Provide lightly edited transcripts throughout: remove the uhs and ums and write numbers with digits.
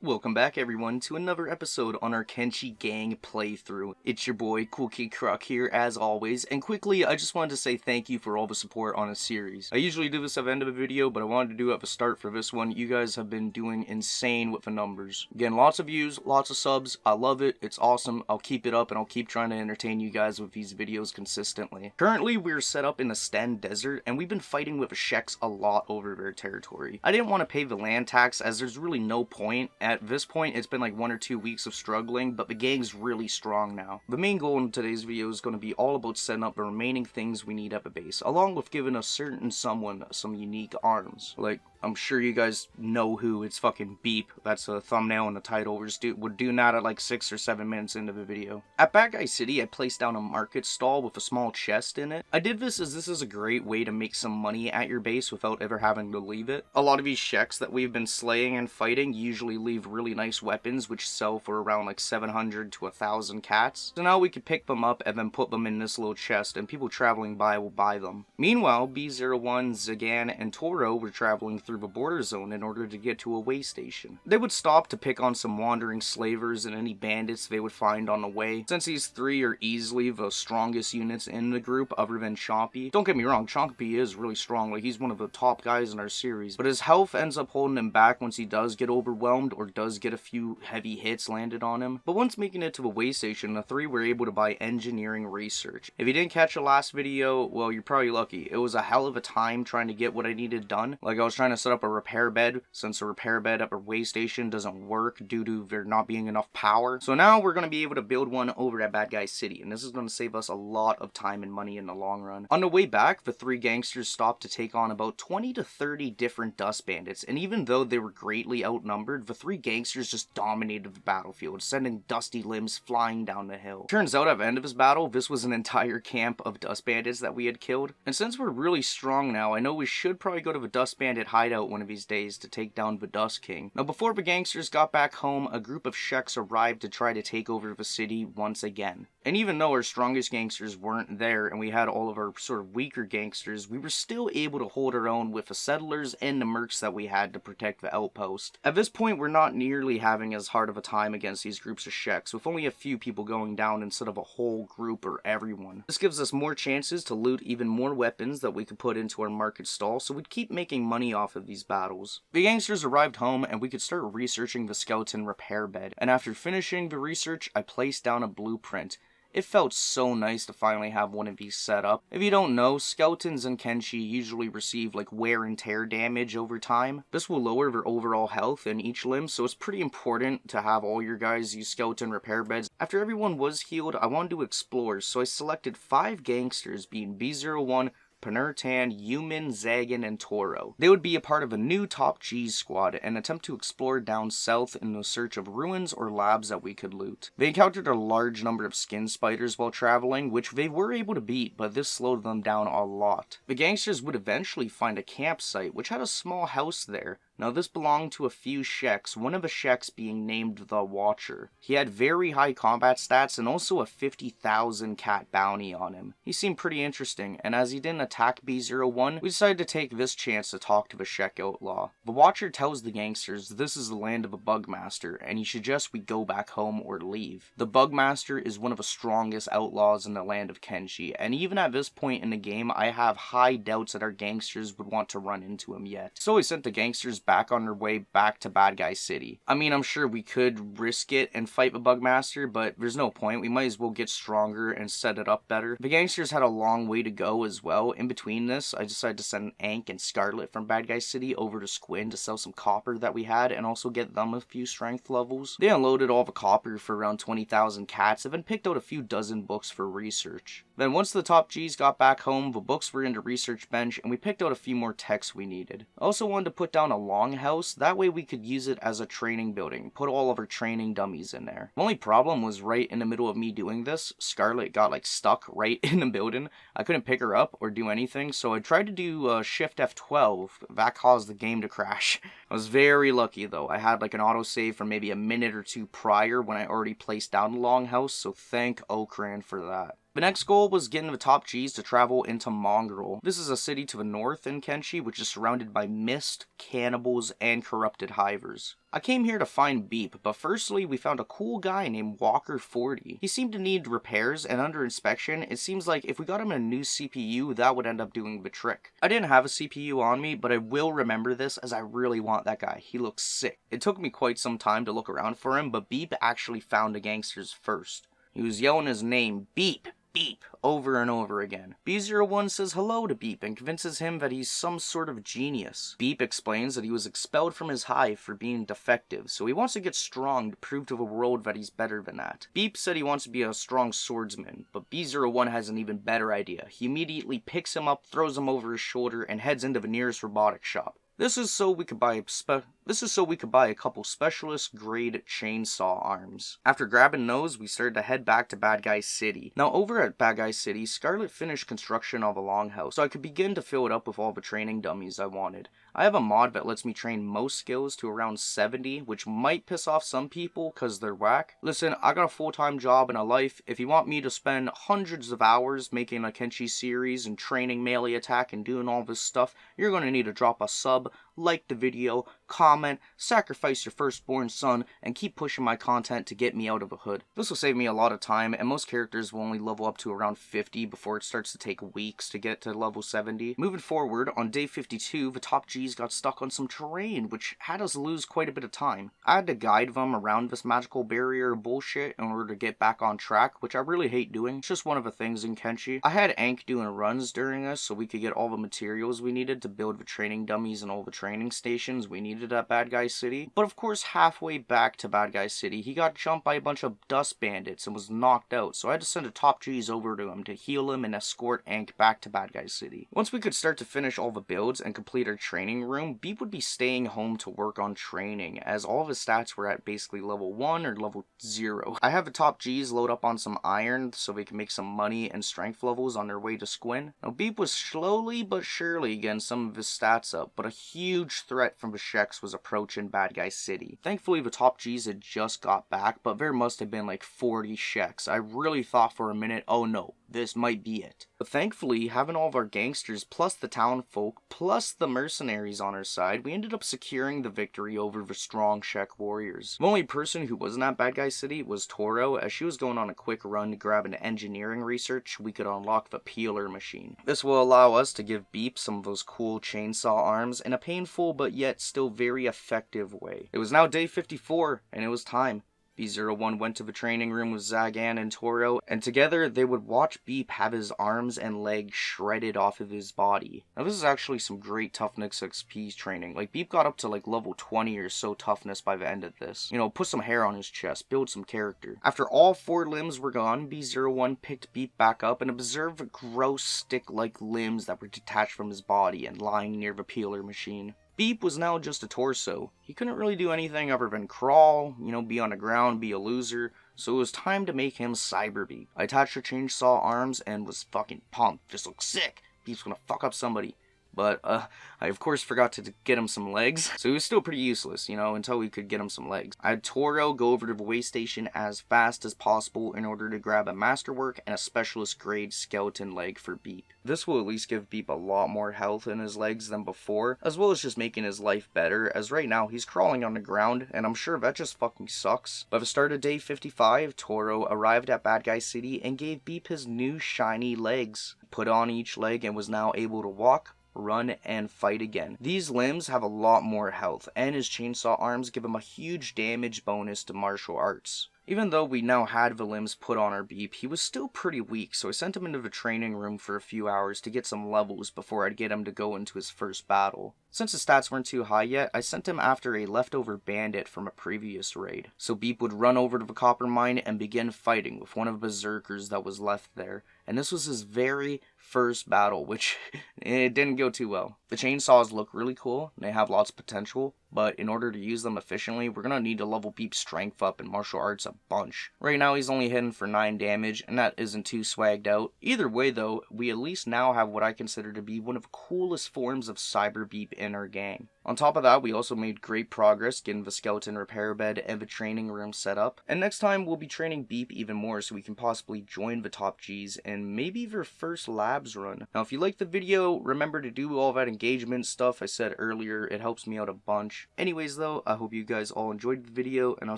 Welcome back everyone to another episode on our Kenshi gang playthrough. It's your boy Cool Kid Croc here as always, and quickly I just wanted to say thank you for all the support on a series. I usually do this at the end of a video, but I wanted to do it at the start for this one. You guys have been doing insane with the numbers. Again, lots of views, lots of subs, I love it, it's awesome, I'll keep it up and I'll keep trying to entertain you guys with these videos consistently. Currently we're set up in the Sten Desert, and we've been fighting with the Sheks a lot over their territory. I didn't want to pay the land tax as there's really no point. At this point, it's been like 1 or 2 weeks of struggling, but the gang's really strong now. The main goal in today's video is going to be all about setting up the remaining things we need at the base, along with giving a certain someone some unique arms. Like, I'm sure you guys know who, it's fucking Beep. That's a thumbnail and the title. We're doing that at like 6 or 7 minutes into the video. At Bad Guy City, I placed down a market stall with a small chest in it. I did this as this is a great way to make some money at your base without ever having to leave it. A lot of these Sheks that we've been slaying and fighting usually leave really nice weapons which sell for around like 700 to 1,000 cats. So now we could pick them up and then put them in this little chest and people traveling by will buy them. Meanwhile, B01, Zagan, and Toro were traveling through the border zone in order to get to a way station. They would stop to pick on some wandering slavers and any bandits they would find on the way, since these three are easily the strongest units in the group other than Chompy. Don't get me wrong, Chompy is really strong, like he's one of the top guys in our series, but his health ends up holding him back once he does get overwhelmed or does get a few heavy hits landed on him. But once making it to the way station, the three were able to buy engineering research. If you didn't catch the last video, well, you're probably lucky. It was a hell of a time trying to get what I needed done. Like, I was trying to set up a repair bed, since the repair bed at our way station doesn't work due to there not being enough power. So now we're going to be able to build one over at Bad Guy City, and this is going to save us a lot of time and money in the long run. On the way back, the three gangsters stopped to take on about 20 to 30 different dust bandits, and even though they were greatly outnumbered, the three gangsters just dominated the battlefield, sending dusty limbs flying down the hill. Turns out at the end of this battle, this was an entire camp of dust bandits that we had killed, and since we're really strong now, I know we should probably go to the dust bandit hideout one of these days to take down the Dust King. Now before the gangsters got back home, a group of Sheks arrived to try to take over the city once again. And even though our strongest gangsters weren't there and we had all of our sort of weaker gangsters, we were still able to hold our own with the settlers and the mercs that we had to protect the outpost. At this point, we're not nearly having as hard of a time against these groups of Sheks, with only a few people going down instead of a whole group or everyone. This gives us more chances to loot even more weapons that we could put into our market stall, so we'd keep making money off of these battles. The gangsters arrived home and we could start researching the skeleton repair bed, and after finishing the research, I placed down a blueprint. It felt so nice to finally have one of these set up. If you don't know, skeletons in Kenshi usually receive like wear and tear damage over time. This will lower their overall health in each limb, so it's pretty important to have all your guys use skeleton repair beds. After everyone was healed, I wanted to explore, so I selected 5 gangsters, being B01, Panurtan, Yumin, Zagan, and Toro. They would be a part of a new Top G's squad and attempt to explore down south in the search of ruins or labs that we could loot. They encountered a large number of skin spiders while traveling, which they were able to beat, but this slowed them down a lot. The gangsters would eventually find a campsite, which had a small house there. Now this belonged to a few Sheks, one of the Sheks being named the Watcher. He had very high combat stats and also a 50,000 cat bounty on him. He seemed pretty interesting, and as he didn't attack B01, we decided to take this chance to talk to the Shek outlaw. The Watcher tells the gangsters this is the land of a Bugmaster, and he suggests we go back home or leave. The Bugmaster is one of the strongest outlaws in the land of Kenshi, and even at this point in the game, I have high doubts that our gangsters would want to run into him yet. So we sent the gangsters back on their way back to Bad Guy City. I mean, I'm sure we could risk it and fight the Bugmaster, but there's no point. We might as well get stronger and set it up better. The gangsters had a long way to go as well. In between this, I decided to send Ank and Scarlet from Bad Guy City over to Squin to sell some copper that we had and also get them a few strength levels. They unloaded all the copper for around 20,000 cats and then picked out a few dozen books for research. Then once the top G's got back home, the books were in the research bench and we picked out a few more texts we needed. I also wanted to put down a longhouse, that way we could use it as a training building, put all of our training dummies in there. The only problem was right in the middle of me doing this, Scarlet got like stuck right in the building. I couldn't pick her up or do anything, so I tried to do Shift F12. That caused the game to crash. I was very lucky though. I had like an autosave for maybe a minute or two prior when I already placed down the longhouse, so thank Okran for that. The next goal was getting the top G's to travel into Mongrel. This is a city to the north in Kenshi, which is surrounded by mist, cannibals, and corrupted hivers. I came here to find Beep, but firstly we found a cool guy named Walker40. He seemed to need repairs, and under inspection, it seems like if we got him a new CPU, that would end up doing the trick. I didn't have a CPU on me, but I will remember this as I really want that guy. He looks sick. It took me quite some time to look around for him, but Beep actually found the gangsters first. He was yelling his name, Beep! Beep, over and over again. B01 says hello to Beep and convinces him that he's some sort of genius. Beep explains that he was expelled from his hive for being defective, so he wants to get strong to prove to the world that he's better than that. Beep said he wants to be a strong swordsman, but B01 has an even better idea. He immediately picks him up, throws him over his shoulder, and heads into the nearest robotics shop. This is so we could buy a couple specialist grade chainsaw arms. After grabbing those, we started to head back to Bad Guy City. Now over at Bad Guy City, Scarlet finished construction of a longhouse, so I could begin to fill it up with all the training dummies I wanted. I have a mod that lets me train most skills to around 70, which might piss off some people cause they're whack. Listen, I got a full-time job and a life. If you want me to spend hundreds of hours making a Kenshi series and training melee attack and doing all this stuff, you're gonna need to drop a sub, like the video, comment, sacrifice your firstborn son, and keep pushing my content to get me out of the hood. This will save me a lot of time, and most characters will only level up to around 50 before it starts to take weeks to get to level 70. Moving forward, on day 52, the top G's got stuck on some terrain, which had us lose quite a bit of time. I had to guide them around this magical barrier bullshit in order to get back on track, which I really hate doing. It's just one of the things in Kenshi. I had Ank doing runs during this so we could get all the materials we needed to build the training dummies and all the training stations we needed at Bad Guy City. But of course, halfway back to Bad Guy City, he got jumped by a bunch of dust bandits and was knocked out, so I had to send a top G's over to him to heal him and escort Ank back to Bad Guy City. Once we could start to finish all the builds and complete our training room, Beep would be staying home to work on training, as all of his stats were at basically level 1 or level 0. I have the top G's load up on some iron so they can make some money and strength levels on their way to Squin. Now Beep was slowly but surely getting some of his stats up, but a huge threat from the Sheks was approaching Bad Guy City. Thankfully the top G's had just got back, but there must have been like 40 Sheks. I really thought for a minute, oh no, this might be it. But thankfully, having all of our gangsters plus the town folk plus the mercenaries on our side, we ended up securing the victory over the strong Shek warriors. The only person who wasn't at Bad Guy City was Toro, as she was going on a quick run to grab an engineering research we could unlock the peeler machine. This will allow us to give Beep some of those cool chainsaw arms in a painful but yet still very effective way. It was now day 54, and it was time. B01 went to the training room with Zagan and Toro, and together they would watch Beep have his arms and legs shredded off of his body. Now this is actually some great toughness XP training. Like Beep got up to like level 20 or so toughness by the end of this. You know, put some hair on his chest, build some character. After all 4 limbs were gone, B01 picked Beep back up and observed the gross stick-like limbs that were detached from his body and lying near the peeler machine. Beep was now just a torso. He couldn't really do anything other than crawl, you know, be on the ground, be a loser, so it was time to make him Cyber Beep. I attached the chainsaw arms and was fucking pumped. Just looked sick. Beep's gonna fuck up somebody. But, I of course forgot to get him some legs, so he was still pretty useless, you know, until we could get him some legs. I had Toro go over to the way station as fast as possible in order to grab a masterwork and a specialist grade skeleton leg for Beep. This will at least give Beep a lot more health in his legs than before, as well as just making his life better, as right now he's crawling on the ground, and I'm sure that just fucking sucks. By the start of day 55, Toro arrived at Bad Guy City and gave Beep his new shiny legs. He put on each leg and was now able to walk, run, and fight again. These limbs have a lot more health, and his chainsaw arms give him a huge damage bonus to martial arts. Even though we now had the limbs put on our Beep, he was still pretty weak, so I sent him into the training room for a few hours to get some levels before I'd get him to go into his first battle. Since his stats weren't too high yet, I sent him after a leftover bandit from a previous raid. So Beep would run over to the copper mine and begin fighting with one of the berserkers that was left there, and this was his very first battle, which it didn't go too well. The chainsaws look really cool, and they have lots of potential, but in order to use them efficiently, we're going to need to level Beep's strength up in martial arts a bunch. Right now he's only hitting for 9 damage, and that isn't too swagged out. Either way though, we at least now have what I consider to be one of the coolest forms of Cyber Beep in our gang. On top of that, we also made great progress getting the skeleton repair bed and the training room set up, and next time we'll be training Beep even more so we can possibly join the top G's and maybe their first labs run. Now if you liked the video, remember to do all that engagement stuff I said earlier, it helps me out a bunch. Anyways though, I hope you guys all enjoyed the video, and I'll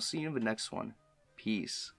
see you in the next one. Peace.